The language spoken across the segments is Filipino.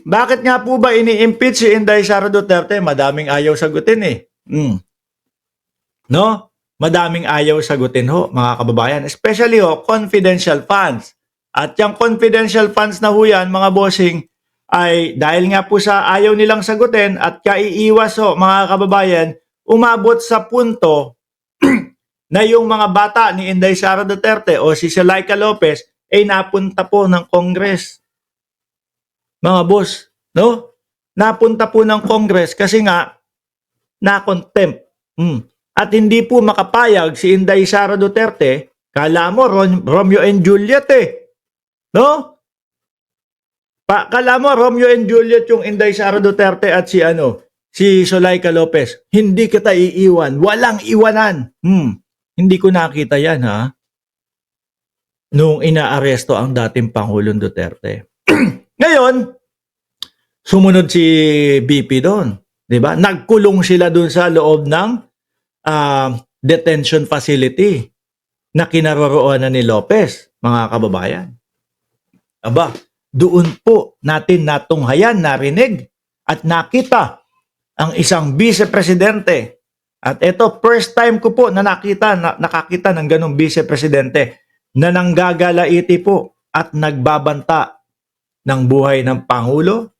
Bakit nga po ba ini-impeach si Inday Sara Duterte? Madaming ayaw sagutin eh. No? Madaming ayaw sagutin ho, mga kababayan. Especially ho, confidential funds. At yung confidential funds na ho yan, mga bossing, ay dahil nga po sa ayaw nilang sagutin at kaiiwas ho, mga kababayan, umabot sa punto na yung mga bata ni Inday Sara Duterte o si Zuleika Lopez ay napunta po ng Congress. Mga boss, no? Napunta po ng Congress kasi nga na-contempt. At hindi po makapayag si Inday Sara Duterte, kala mo Romeo and Juliet eh. No? Kala mo Romeo and Juliet yung Inday Sara Duterte at si Zuleika Lopez. Hindi kita iiwan, walang iwanan. Hindi ko nakita yan ha. Nung inaaresto ang dating Pangulong Duterte. Ngayon, sumunod si BP doon, 'di ba? Nagkulong sila doon sa loob ng detention facility na kinaroroonan ni Lopez, mga kababayan. Aba, doon po natin natunghayan, narinig at nakita ang isang vice-presidente. At ito, first time ko po na nakakita ng ganong vice-presidente na nanggagalaiti po at nagbabanta ng buhay ng Pangulo,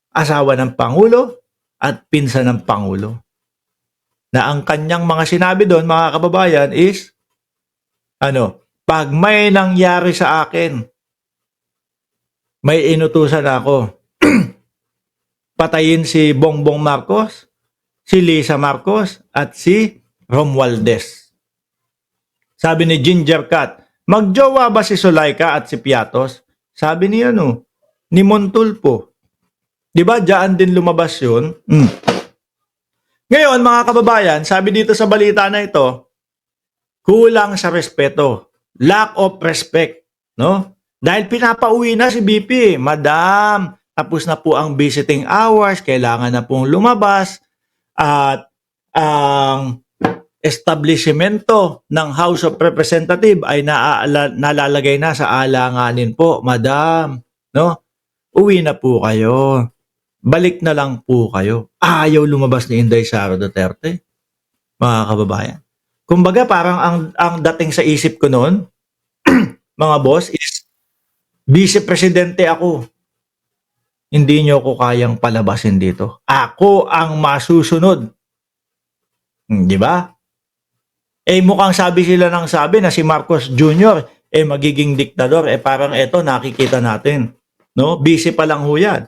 asawa ng Pangulo, at pinsan ng Pangulo. Na ang kanyang mga sinabi doon, mga kababayan, is, pag may nangyari sa akin, may inutusan ako. Patayin si Bongbong Marcos, si Lisa Marcos, at si Romualdez. Sabi ni Ginger Cat, magjowa ba si Zuleika at si Piatos? Sabi ni ni Montulfo. Diba, dyan din lumabas yun? Ngayon, mga kababayan, sabi dito sa balita na ito, kulang sa respeto. Lack of respect. No? Dahil pinapauwi na si BP. Madam, tapos na po ang visiting hours, kailangan na pong lumabas. At ang establishmento ng House of Representatives ay nalalagay na sa alanganin po. Madam, no? Uwi na po kayo. Balik na lang po kayo. Ayaw lumabas ni Inday Sara Duterte, mga kababayan. Kumbaga parang ang dating sa isip ko noon, mga boss, is vice-presidente ako. Hindi nyo ko kayang palabasin dito. Ako ang masusunod. Di ba? Mukhang sabi sila ng sabi na si Marcos Jr. Magiging diktador. Parang eto nakikita natin. No? Busy pa lang ho yan.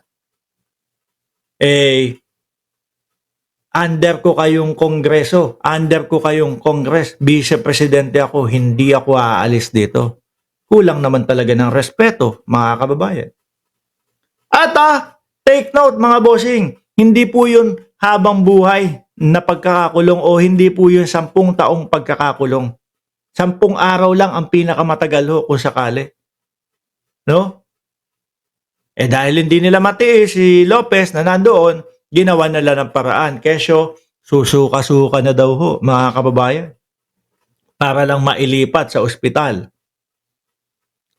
Under ko kayong kongreso, under ko kayong kongres, vice-presidente ako, hindi ako aalis dito. Kulang naman talaga ng respeto, mga kababayan. At take note mga bossing, hindi po yun habang buhay na pagkakakulong o hindi po yun 10 taong pagkakakulong. 10 araw lang ang pinakamatagal ho kung sakali. No? Dahil hindi nila matiis si Lopez na nandoon, ginawa nila ng paraan. Kesyo, susuka-suka na daw ho, mga kababayan. Para lang mailipat sa ospital.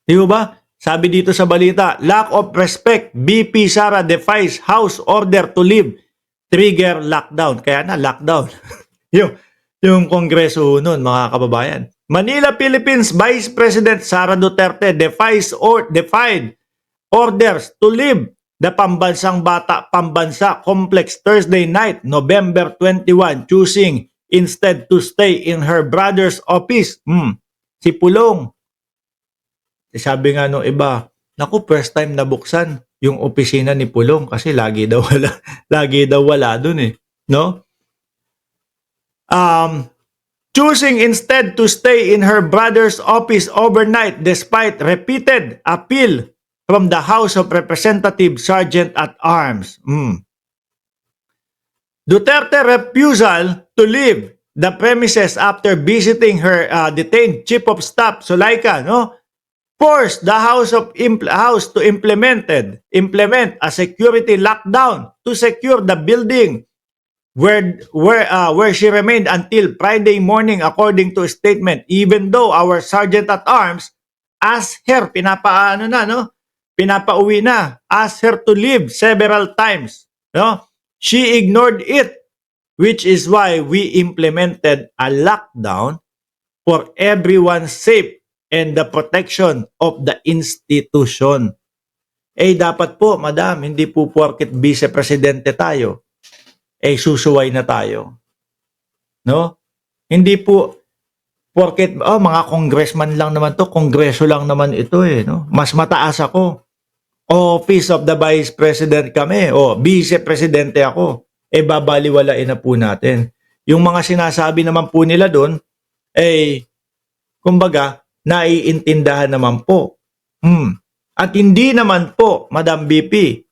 Di ba? Sabi dito sa balita, lack of respect, BP Sara defies House order to leave, trigger lockdown. Kaya na, lockdown. yung kongreso nun, mga kababayan. Manila, Philippines, Vice President Sara Duterte defied orders to leave the Pambansang Bata Pambansa Complex Thursday night, November 21, choosing instead to stay in her brother's office. Si Pulong. Sabi nga nung iba, naku, first time nabuksan yung opisina ni Pulong kasi lagi daw wala dun no? Choosing instead to stay in her brother's office overnight despite repeated appeal from the House of Representatives Sergeant at Arms. Duterte refusal to leave the premises after visiting her detained Chief of Staff, Zuleika, no? Forced the House to implement a security lockdown to secure the building where she remained until Friday morning, according to a statement. Even though our Sergeant at Arms asked her, pinapaano na, no? pinapauwi na, asked her to leave several times. No? She ignored it, which is why we implemented a lockdown for everyone's safe and the protection of the institution. Dapat po, madam, hindi po porket vice-presidente tayo, susuway na tayo. No? Hindi po porket, mga congressman lang naman to, kongreso lang naman ito no? Mas mataas ako. Office of the Vice President kami, vice-presidente ako. Babaliwalain na po natin. Yung mga sinasabi naman po nila doon, kumbaga, naiintindahan naman po. At hindi naman po, Madam BP,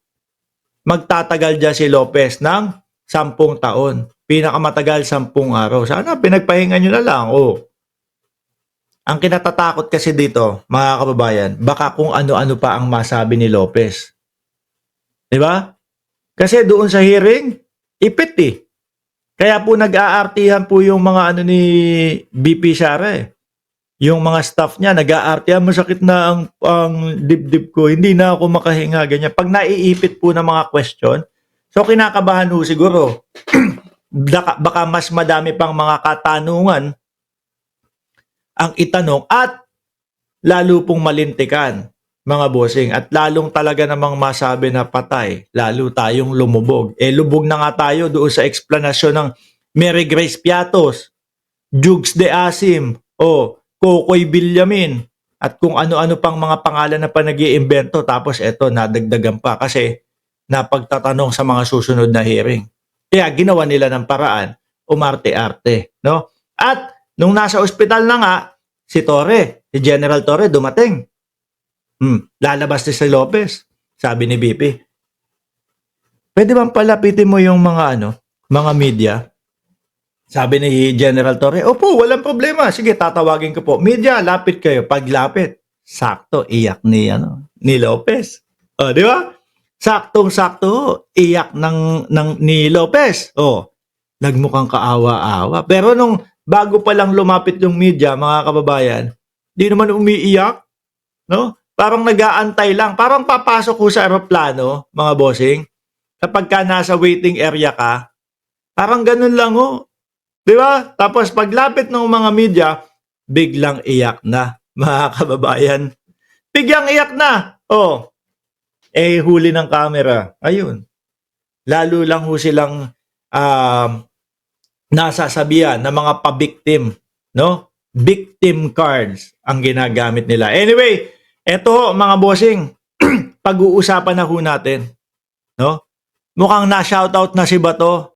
magtatagal dyan si Lopez ng 10 taon. Pinakamatagal 10 araw. Sana pinagpahinga nyo na lang. Ang kinatatakot kasi dito, mga kababayan, baka kung ano-ano pa ang masabi ni Lopez. Diba? Kasi doon sa hearing, ipit. Kaya po nag-aartihan po yung mga ni BP Sara Yung mga staff niya, nag-aartihan, masakit na ang dibdib ko, hindi na ako makahinga, ganyan. Pag naiipit po ng mga question, so kinakabahan ho siguro. Baka mas madami pang mga katanungan ang itanong at lalo pong malintikan, mga bossing. At lalong talaga namang masabi na patay, lalo tayong lumubog. Lubog na nga tayo doon sa eksplanasyon ng Mary Grace Piatos, Jukes de Asim, Kokoy Villamin, at kung ano-ano pang mga pangalan na pa nag-iimbento. Tapos eto, nadagdagan pa kasi napagtatanong sa mga susunod na hearing. Kaya ginawa nila ng paraan, umarte-arte. No? At nung nasa ospital na nga, si General Torre dumating. Lalabas din si Lopez. Sabi ni BP, pwede bang palapitin mo yung mga media? Sabi ni General Torre, opo, walang problema. Sige, tatawagin ko po. Media, lapit kayo. Paglapit, sakto, iyak ni Lopez. Di ba? Saktong-sakto, iyak ni Lopez. Nagmukhang kaawa-awa. Pero nung bago pa lang lumapit yung media, mga kababayan, di naman umiiyak. No? Parang nag-aantay lang. Parang papasok ko sa aeroplano, mga bossing. Kapag ka nasa waiting area ka, parang ganun lang Di ba? Tapos paglapit ng mga media, biglang iyak na, mga kababayan. Biglang iyak na. Huli ng camera. Ayun. Lalo lang silang nasasabihan ng mga pa-victim, no? Victim cards ang ginagamit nila. Anyway, eto mga bossing, pag-uusapan na natin, no? Mukhang na-shoutout na si Bato.